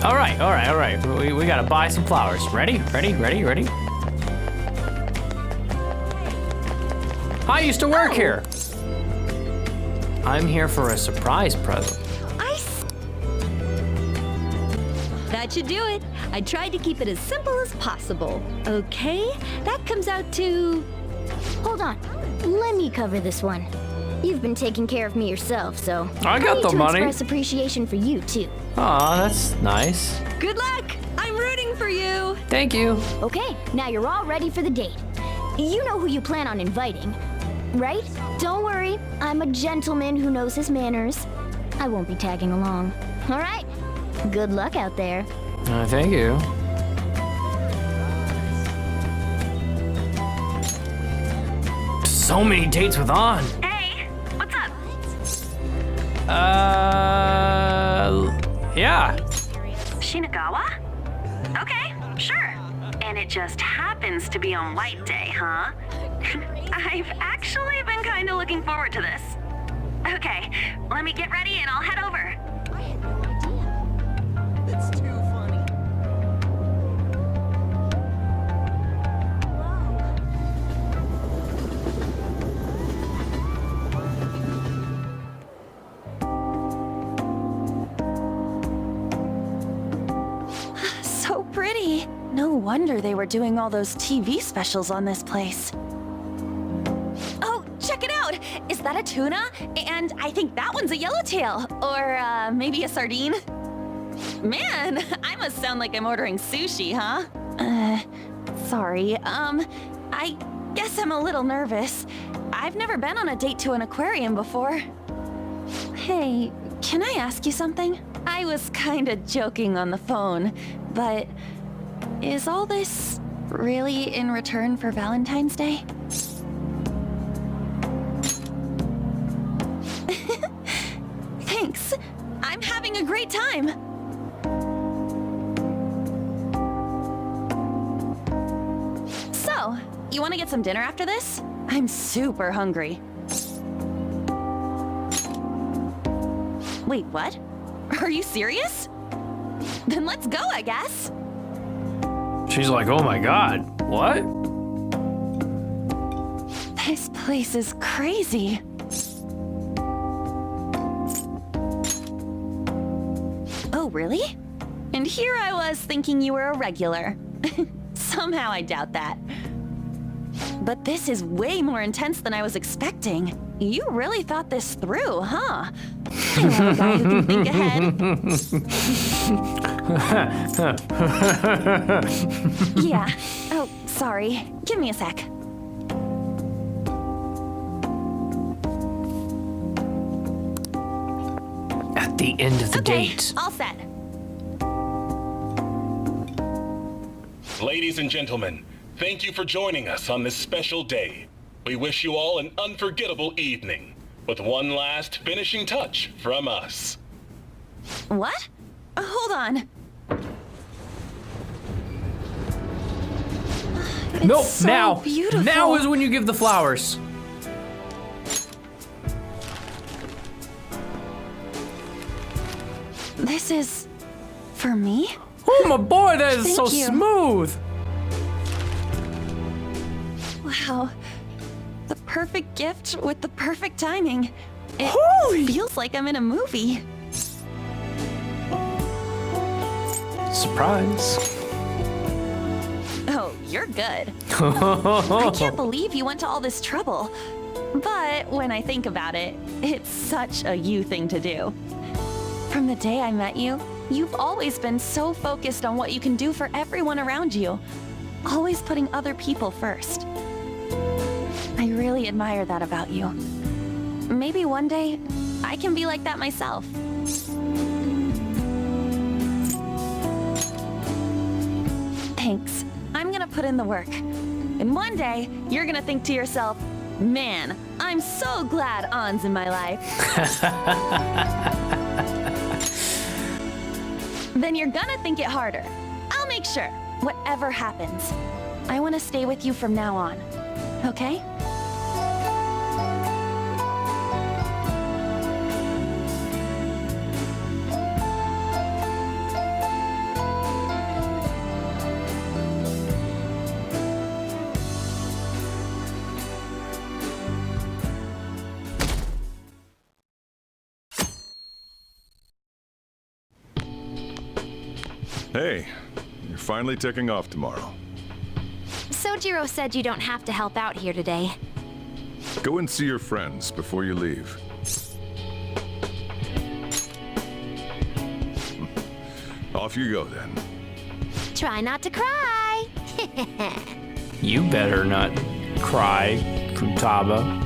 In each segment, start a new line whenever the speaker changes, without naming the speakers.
All right. We gotta buy some flowers. Ready? I used to work here. I'm here for a surprise present.
That should do it. I tried to keep it as simple as possible. Okay, that comes out to...
Hold on. Let me cover this one. You've been taking care of me yourself, so...
I got the money.
I need to express appreciation for you, too.
Aw, that's nice.
Good luck! I'm rooting for you!
Thank you.
Okay, now you're all ready for the date. You know who you plan on inviting, right? Don't worry, I'm a gentleman who knows his manners. I won't be tagging along. All right? Good luck out there.
Thank you. So many dates with On.
Hey, what's up?
Yeah.
Shinagawa? Okay, sure. And it just happens to be on White Day, huh? I've actually been kind of looking forward to this. Okay, let me get ready and I'll head over.
That's too funny.
So pretty. No wonder they were doing all those TV specials on this place. Oh, check it out! Is that a tuna? And I think that one's a yellowtail. Or maybe a sardine? Man, I must sound like I'm ordering sushi, huh? Sorry. I guess I'm a little nervous. I've never been on a date to an aquarium before. Hey, can I ask you something? I was kinda joking on the phone, but is all this really in return for Valentine's Day? Thanks. I'm having a great time. So, you want to get some dinner after this? I'm super hungry. Wait, what? Are you serious? Then let's go, I guess.
She's like, oh my God, what?
This place is crazy. Oh, really? And here I was thinking you were a regular. Somehow I doubt that. But this is way more intense than I was expecting. You really thought this through, huh? I love a guy who can think ahead. Yeah. Oh, sorry. Give me a sec.
At the end of the
Okay,
date.
all set.
Ladies and gentlemen, thank you for joining us on this special day. We wish you all an unforgettable evening, with one last finishing touch from us.
What? Hold on. It's
Nope,
so
now.
beautiful.
Now is when you give the flowers.
This is for me?
Oh my boy, that is so
Thank you.
smooth.
Wow. The perfect gift with the perfect timing. It
Holy.
feels like I'm in a movie.
Surprise.
Oh, you're good. I can't believe you went to all this trouble. But when I think about it, it's such a you thing to do. From the day I met you, you've always been so focused on what you can do for everyone around you. Always putting other people first. I really admire that about you. Maybe one day, I can be like that myself. Thanks. I'm gonna put in the work. And one day, you're gonna think to yourself, man, I'm so glad An's in my life. Then you're gonna think it harder. I'll make sure, whatever happens. I wanna stay with you from now on, okay?
Hey, you're finally taking off tomorrow.
Sojiro said you don't have to help out here today.
Go and see your friends before you leave. Off you go then.
Try not to cry.
You better not cry, Futaba.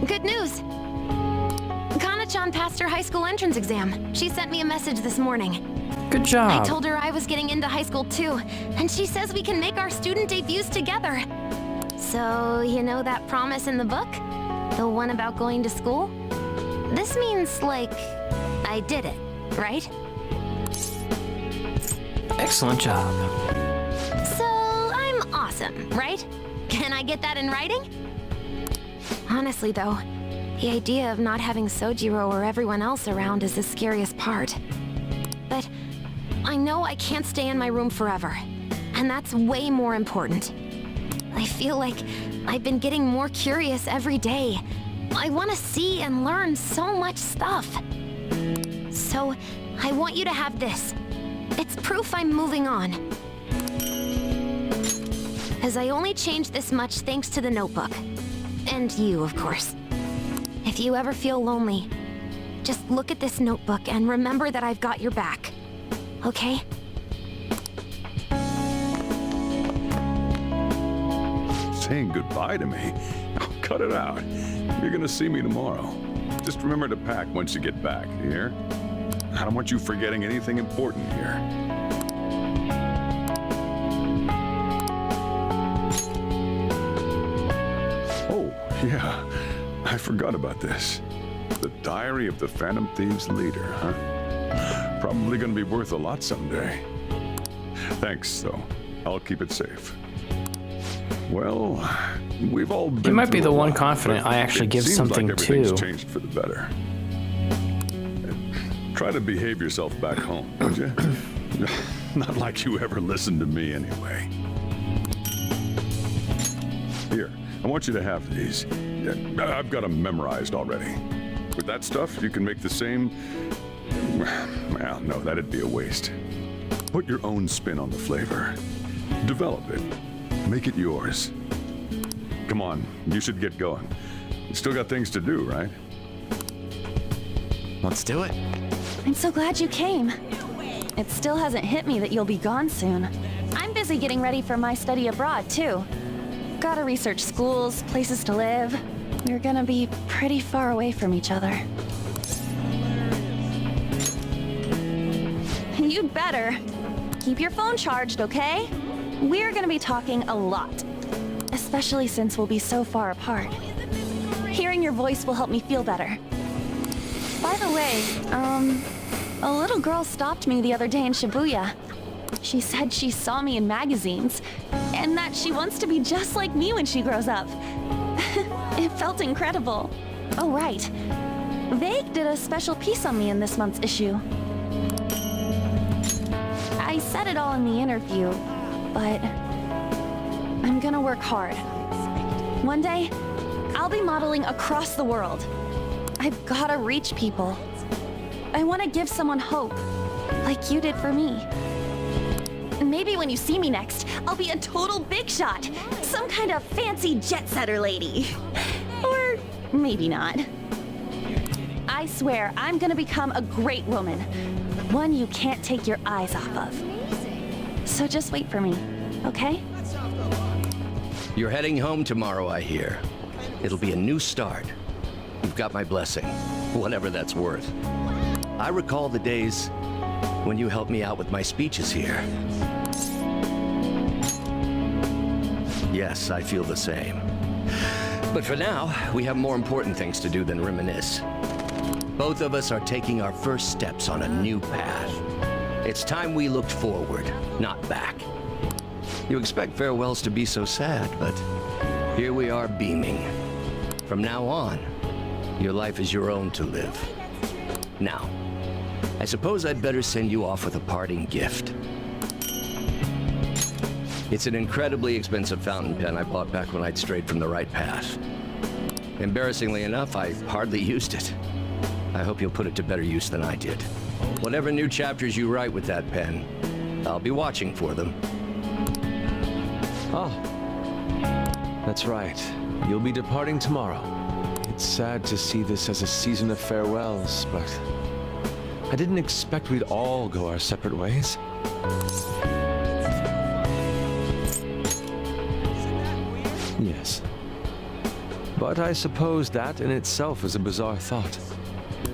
Good news. Kana-chan passed her high school entrance exam. She sent me a message this morning.
Good job.
I told her I was getting into high school too, and she says we can make our student debuts together. So, you know that promise in the book? The one about going to school? This means, like, I did it, right?
Excellent job.
So, I'm awesome, right? Can I get that in writing? Honestly, though, the idea of not having Sojiro or everyone else around is the scariest part. But I know I can't stay in my room forever, and that's way more important. I feel like I've been getting more curious every day. I want to see and learn so much stuff. So, I want you to have this. It's proof I'm moving on. As I only changed this much thanks to the notebook. And you, of course. If you ever feel lonely, just look at this notebook and remember that I've got your back. Okay?
Saying goodbye to me? Oh, cut it out. You're gonna see me tomorrow. Just remember to pack once you get back, you hear? I don't want you forgetting anything important here. Oh, yeah. I forgot about this. The Diary of the Phantom Thieves leader, huh? Probably gonna be worth a lot someday. Thanks, though. I'll keep it safe. Well, we've all been
You might be
through
the
a
one
lot,
confident
but
I actually
it
give
seems
something
like everything's
to.
changed for the better. Try to behave yourself back home, would you? Not like you ever listened to me anyway. Here, I want you to have these. I've got them memorized already. With that stuff, you can make the same... Well, no, that'd be a waste. Put your own spin on the flavor. Develop it. Make it yours. Come on, you should get going. You still got things to do, right?
Let's do it.
I'm so glad you came. It still hasn't hit me that you'll be gone soon. I'm busy getting ready for my study abroad, too. Gotta research schools, places to live. We're gonna be pretty far away from each other. You'd better. Keep your phone charged, okay? We're gonna be talking a lot. Especially since we'll be so far apart. Hearing your voice will help me feel better. By the way, a little girl stopped me the other day in Shibuya. She said she saw me in magazines, and that she wants to be just like me when she grows up. It felt incredible. Oh, right. Vague did a special piece on me in this month's issue. I said it all in the interview, but I'm gonna work hard. One day, I'll be modeling across the world. I've gotta reach people. I want to give someone hope, like you did for me. Maybe when you see me next, I'll be a total big shot. Some kind of fancy jet-setter lady. Or maybe not. I swear, I'm gonna become a great woman. One you can't take your eyes off of. So just wait for me, okay?
You're heading home tomorrow, I hear. It'll be a new start. You've got my blessing, whatever that's worth. I recall the days when you helped me out with my speeches here. Yes, I feel the same. But for now, we have more important things to do than reminisce. Both of us are taking our first steps on a new path. It's time we looked forward, not back. You expect farewells to be so sad, but here we are beaming. From now on, your life is your own to live. Now, I suppose I'd better send you off with a parting gift. It's an incredibly expensive fountain pen I bought back when I'd strayed from the right path. Embarrassingly enough, I hardly used it. I hope you'll put it to better use than I did. Whatever new chapters you write with that pen, I'll be watching for them.
Oh, that's right. You'll be departing tomorrow. It's sad to see this as a season of farewells, but I didn't expect we'd all go our separate ways. Yes. But I suppose that in itself is a bizarre thought.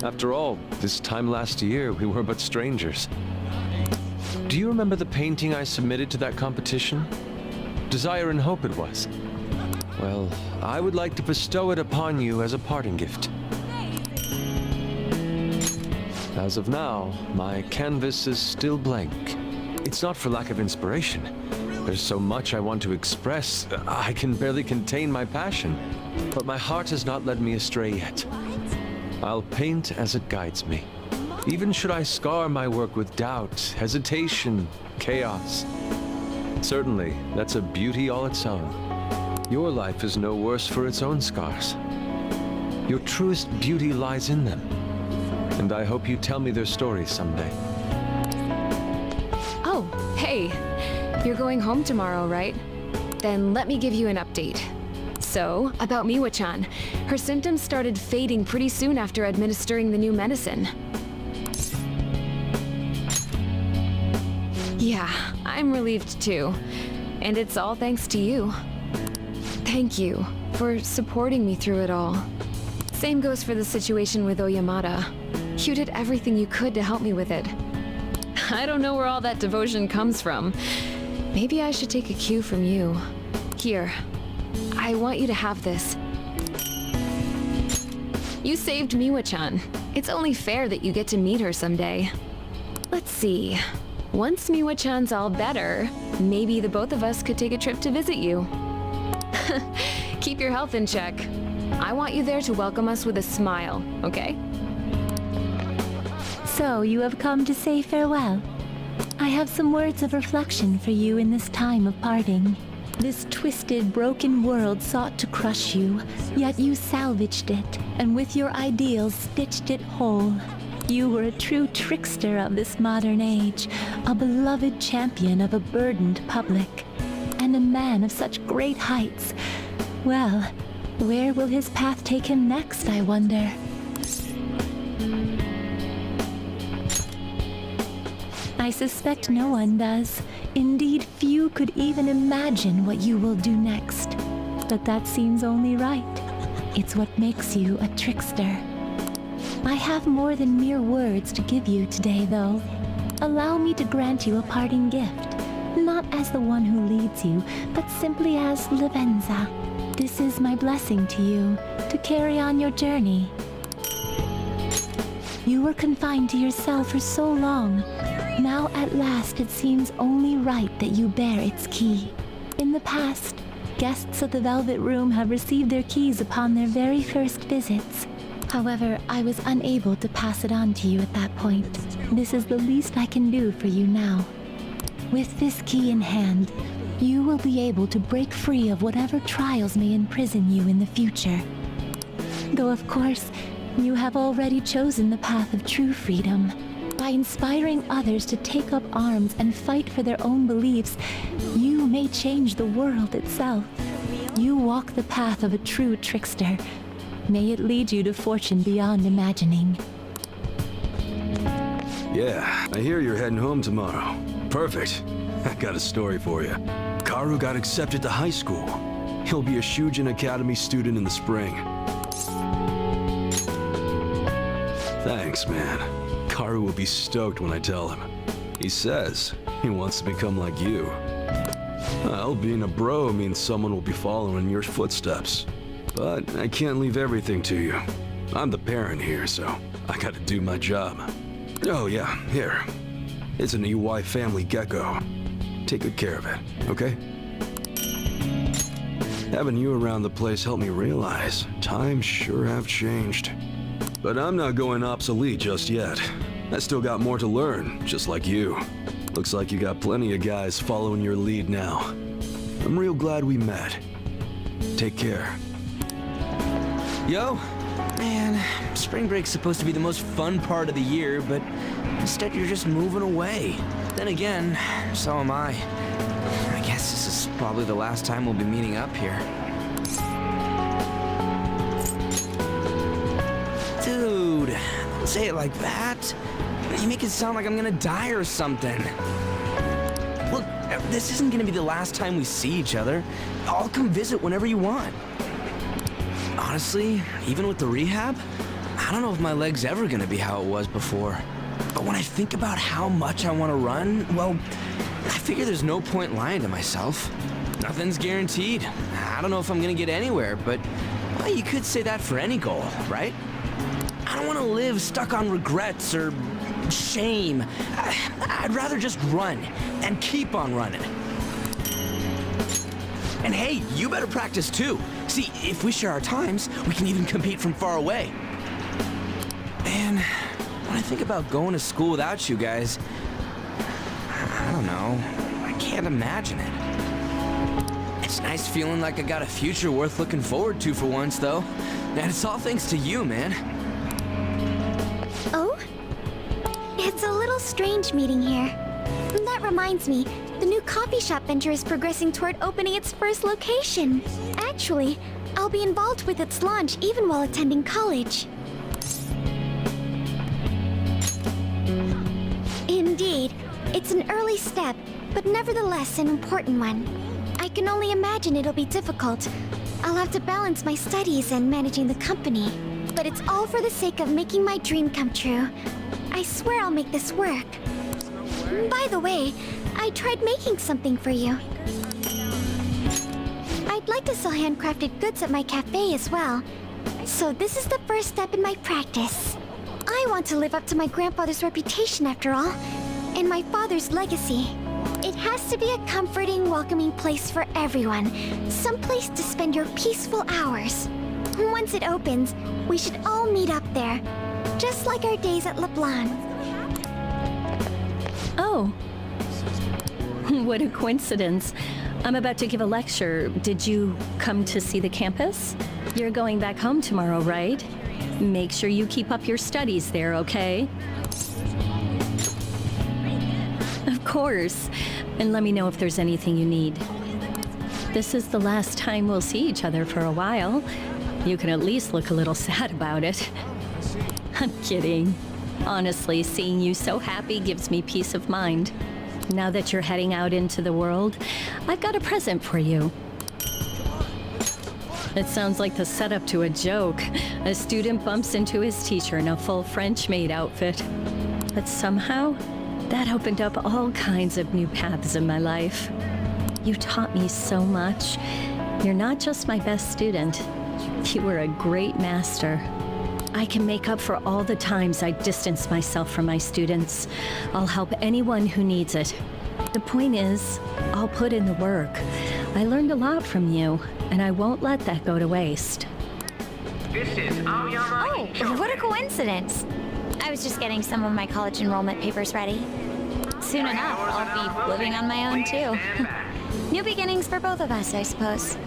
After all, this time last year, we were but strangers. Do you remember the painting I submitted to that competition? Desire and Hope it was. Well, I would like to bestow it upon you as a parting gift. As of now, my canvas is still blank. It's not for lack of inspiration. There's so much I want to express, I can barely contain my passion. But my heart has not led me astray yet. I'll paint as it guides me. Even should I scar my work with doubt, hesitation, chaos. Certainly, that's a beauty all its own. Your life is no worse for its own scars. Your truest beauty lies in them. And I hope you tell me their stories someday.
Oh, hey. You're going home tomorrow, right? Then let me give you an update. So, about Miwa-chan. Her symptoms started fading pretty soon after administering the new medicine. Yeah, I'm relieved too. And it's all thanks to you. Thank you for supporting me through it all. Same goes for the situation with Oyamada. You did everything you could to help me with it. I don't know where all that devotion comes from. Maybe I should take a cue from you. Here, I want you to have this. You saved Miwa-chan. It's only fair that you get to meet her someday. Let's see. Once Miwa-chan's all better, maybe the both of us could take a trip to visit you. Keep your health in check. I want you there to welcome us with a smile, okay?
So, you have come to say farewell. I have some words of reflection for you in this time of parting. This twisted, broken world sought to crush you, yet you salvaged it, and with your ideals stitched it whole. You were a true trickster of this modern age, a beloved champion of a burdened public, and a man of such great heights. Well, where will his path take him next, I wonder? I suspect no one does. Indeed, few could even imagine what you will do next. But that seems only right. It's what makes you a trickster. I have more than mere words to give you today, though. Allow me to grant you a parting gift. Not as the one who leads you, but simply as Livenza. This is my blessing to you, to carry on your journey. You were confined to yourself for so long. Now at last it seems only right that you bear its key. In the past, guests of the Velvet Room have received their keys upon their very first visits. However, I was unable to pass it on to you at that point. This is the least I can do for you now. With this key in hand, you will be able to break free of whatever trials may imprison you in the future. Though of course, you have already chosen the path of true freedom. By inspiring others to take up arms and fight for their own beliefs, you may change the world itself. You walk the path of a true trickster. May it lead you to fortune beyond imagining.
Yeah, I hear you're heading home tomorrow. Perfect. I got a story for you. Karu got accepted to high school. He'll be a Shujin Academy student in the spring. Thanks, man. Karu will be stoked when I tell him. He says he wants to become like you. Well, being a bro means someone will be following in your footsteps. But I can't leave everything to you. I'm the parent here, so I gotta do my job. Oh yeah, here. It's an EY family gecko. Take good care of it, okay? Having you around the place helped me realize times sure have changed. But I'm not going obsolete just yet. I still got more to learn, just like you. Looks like you got plenty of guys following your lead now. I'm real glad we met. Take care.
Yo, man, spring break's supposed to be the most fun part of the year, but instead you're just moving away. Then again, so am I. I guess this is probably the last time we'll be meeting up here. Dude, don't say it like that. You make it sound like I'm gonna die or something. Look, this isn't gonna be the last time we see each other. I'll come visit whenever you want. Honestly, even with the rehab, I don't know if my leg's ever gonna be how it was before. But when I think about how much I want to run, well, I figure there's no point lying to myself. Nothing's guaranteed. I don't know if I'm gonna get anywhere, but well, you could say that for any goal, right? I don't want to live stuck on regrets or shame. I'd rather just run and keep on running. And hey, you better practice too. See, if we share our times, we can even compete from far away. And when I think about going to school without you guys, I don't know. I can't imagine it. It's nice feeling like I got a future worth looking forward to for once, though. And it's all thanks to you, man.
Oh? It's a little strange meeting here. That reminds me, the new coffee shop venture is progressing toward opening its first location. Actually, I'll be involved with its launch even while attending college. Indeed, it's an early step, but nevertheless an important one. I can only imagine it'll be difficult. I'll have to balance my studies and managing the company. But it's all for the sake of making my dream come true. I swear I'll make this work. By the way, I tried making something for you. I'd like to sell handcrafted goods at my cafe as well. So this is the first step in my practice. I want to live up to my grandfather's reputation after all, and my father's legacy. It has to be a comforting, welcoming place for everyone. Some place to spend your peaceful hours. Once it opens, we should all meet up there. Just like our days at LeBlanc.
Oh. What a coincidence. I'm about to give a lecture. Did you come to see the campus? You're going back home tomorrow, right? Make sure you keep up your studies there, okay? Of course. And let me know if there's anything you need. This is the last time we'll see each other for a while. You can at least look a little sad about it. I'm kidding. Honestly, seeing you so happy gives me peace of mind. Now that you're heading out into the world, I've got a present for you. It sounds like the setup to a joke. A student bumps into his teacher in a full French maid outfit. But somehow, that opened up all kinds of new paths in my life. You taught me so much. You're not just my best student. You were a great master. I can make up for all the times I distanced myself from my students. I'll help anyone who needs it. The point is, I'll put in the work. I learned a lot from you, and I won't let that go to waste.
Oh, what a coincidence. I was just getting some of my college enrollment papers ready. Soon enough, I'll be living on my own too. New beginnings for both of us, I suppose.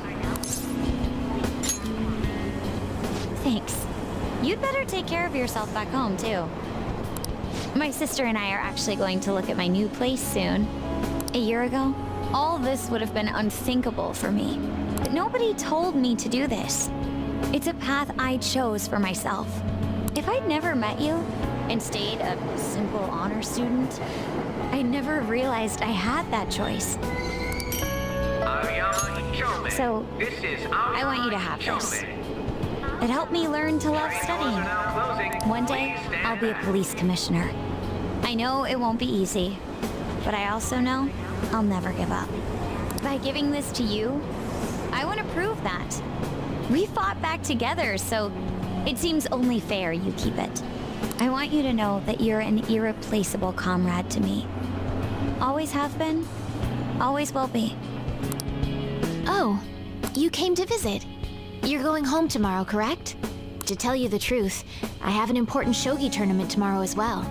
Thanks. You'd better take care of yourself back home, too. My sister and I are actually going to look at my new place soon. A year ago, all this would have been unthinkable for me. But nobody told me to do this. It's a path I chose for myself. If I'd never met you and stayed a simple honor student, I'd never realized I had that choice. So, I want you to have this. It helped me learn to love studying. One day, I'll be a police commissioner. I know it won't be easy, but I also know I'll never give up. By giving this to you, I want to prove that. We fought back together, so it seems only fair you keep it. I want you to know that you're an irreplaceable comrade to me. Always have been, always will be.
Oh, you came to visit. You're going home tomorrow, correct? To tell you the truth, I have an important shogi tournament tomorrow as well.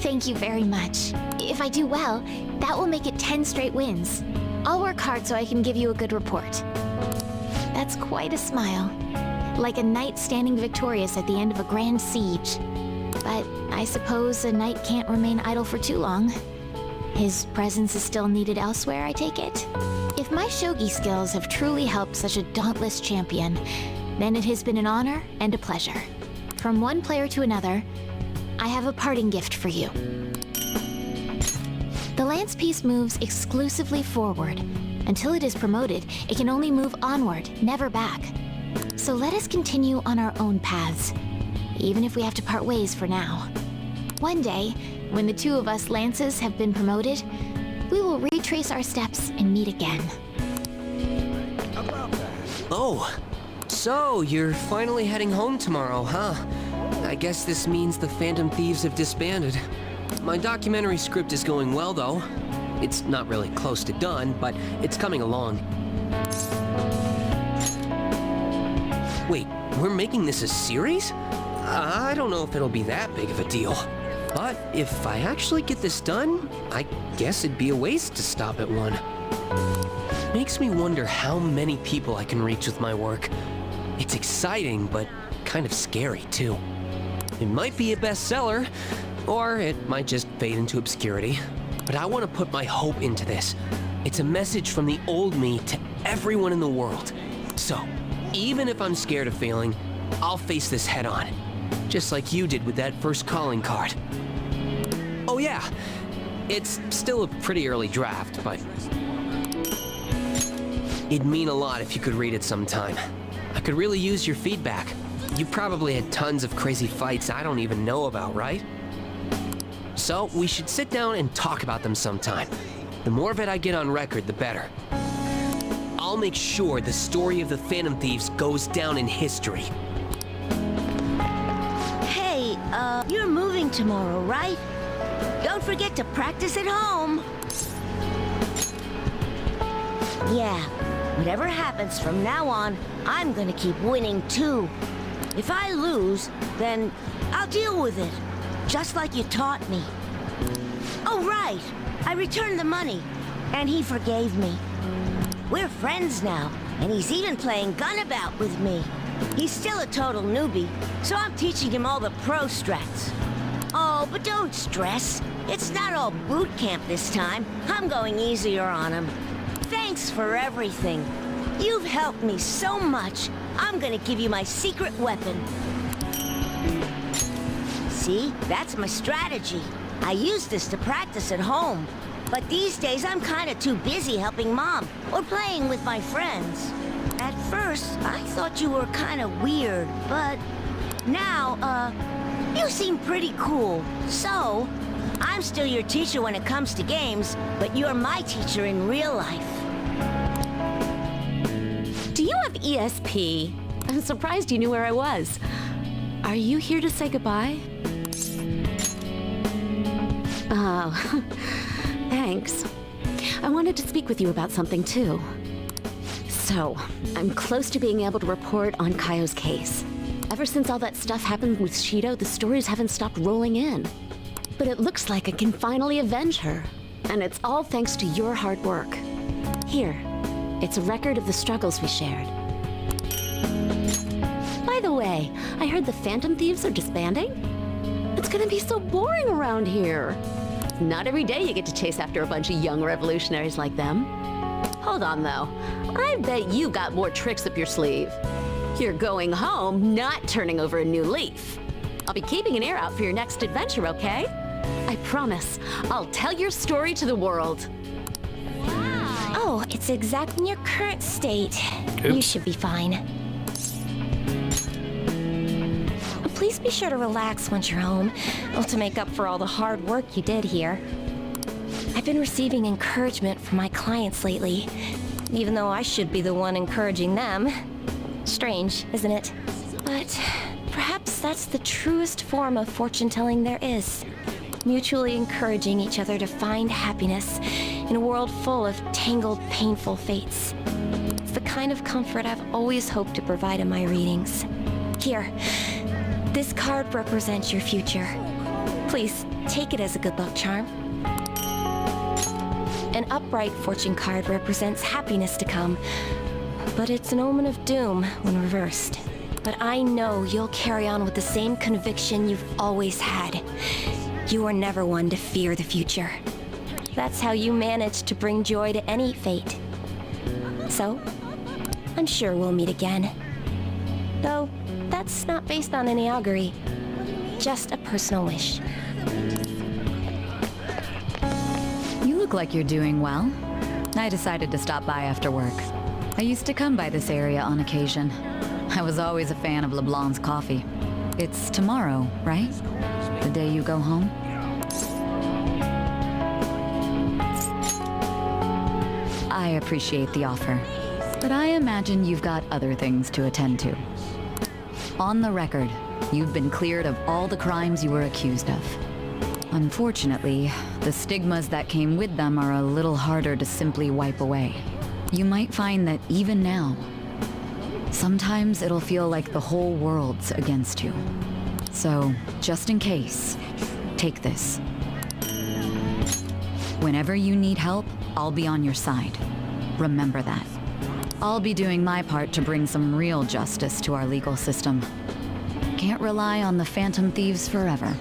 Thank you very much. If I do well, that will make it 10 straight wins. I'll work hard so I can give you a good report.
That's quite a smile. Like a knight standing victorious at the end of a grand siege. But I suppose a knight can't remain idle for too long. His presence is still needed elsewhere, I take it? If my shogi skills have truly helped such a dauntless champion, then it has been an honor and a pleasure. From one player to another, I have a parting gift for you. The lance piece moves exclusively forward. Until it is promoted, it can only move onward, never back. So let us continue on our own paths, even if we have to part ways for now. One day, when the two of us lances have been promoted, we will retrace our steps and meet again.
Oh, so you're finally heading home tomorrow, huh? I guess this means the Phantom Thieves have disbanded. My documentary script is going well, though. It's not really close to done, but it's coming along. Wait, we're making this a series? I don't know if it'll be that big of a deal. But if I actually get this done, I guess it'd be a waste to stop at one. Makes me wonder how many people I can reach with my work. It's exciting, but kind of scary, too. It might be a bestseller, or it might just fade into obscurity. But I want to put my hope into this. It's a message from the old me to everyone in the world. So, even if I'm scared of failing, I'll face this head on. Just like you did with that first calling card. Oh yeah, it's still a pretty early draft, but it'd mean a lot if you could read it sometime. I could really use your feedback. You probably had tons of crazy fights I don't even know about, right? So we should sit down and talk about them sometime. The more of it I get on record, the better. I'll make sure the story of the Phantom Thieves goes down in history.
Hey, you're moving tomorrow, right? Don't forget to practice at home. Yeah, whatever happens from now on, I'm gonna keep winning too. If I lose, then I'll deal with it, just like you taught me. Oh, right, I returned the money, and he forgave me. We're friends now, and he's even playing Gunabout with me. He's still a total newbie, so I'm teaching him all the pro strats. Oh, but don't stress. It's not all boot camp this time. I'm going easier on him. Thanks for everything. You've helped me so much. I'm gonna give you my secret weapon. See, that's my strategy. I use this to practice at home. But these days, I'm kind of too busy helping Mom or playing with my friends. At first, I thought you were kind of weird, but now, you seem pretty cool. So, I'm still your teacher when it comes to games, but you're my teacher in real life.
Do you have ESP? I'm surprised you knew where I was. Are you here to say goodbye? Oh, thanks. I wanted to speak with you about something too. So, I'm close to being able to report on Kaio's case. Ever since all that stuff happened with Shido, the stories haven't stopped rolling in. But it looks like I can finally avenge her. And it's all thanks to your hard work. Here, it's a record of the struggles we shared. By the way, I heard the Phantom Thieves are disbanding? It's gonna be so boring around here. Not every day you get to chase after a bunch of young revolutionaries like them. Hold on, though. I bet you got more tricks up your sleeve. You're going home, not turning over a new leaf. I'll be keeping an ear out for your next adventure, okay? I promise, I'll tell your story to the world. Oh, it's exactly in your current state. You
Oops.
should be fine. Please be sure to relax once you're home, to make up for all the hard work you did here. I've been receiving encouragement from my clients lately, even though I should be the one encouraging them. Strange, isn't it? But perhaps that's the truest form of fortune-telling there is. Mutually encouraging each other to find happiness in a world full of tangled, painful fates. It's the kind of comfort I've always hoped to provide in my readings. Here, this card represents your future. Please, take it as a good luck charm. An upright fortune card represents happiness to come, But it's an omen of doom when reversed. But I know you'll carry on with the same conviction you've always had. You are never one to fear the future. That's how you manage to bring joy to any fate. So, I'm sure we'll meet again. Though, that's not based on any augury. Just a personal wish.
You look like you're doing well. I decided to stop by after work. I used to come by this area on occasion. I was always a fan of LeBlanc's coffee. It's tomorrow, right? The day you go home? I appreciate the offer, but I imagine you've got other things to attend to. On the record, you've been cleared of all the crimes you were accused of. Unfortunately, the stigmas that came with them are a little harder to simply wipe away. You might find that even now, sometimes it'll feel like the whole world's against you. So, just in case, take this. Whenever you need help, I'll be on your side. Remember that. I'll be doing my part to bring some real justice to our legal system. Can't rely on the phantom thieves forever.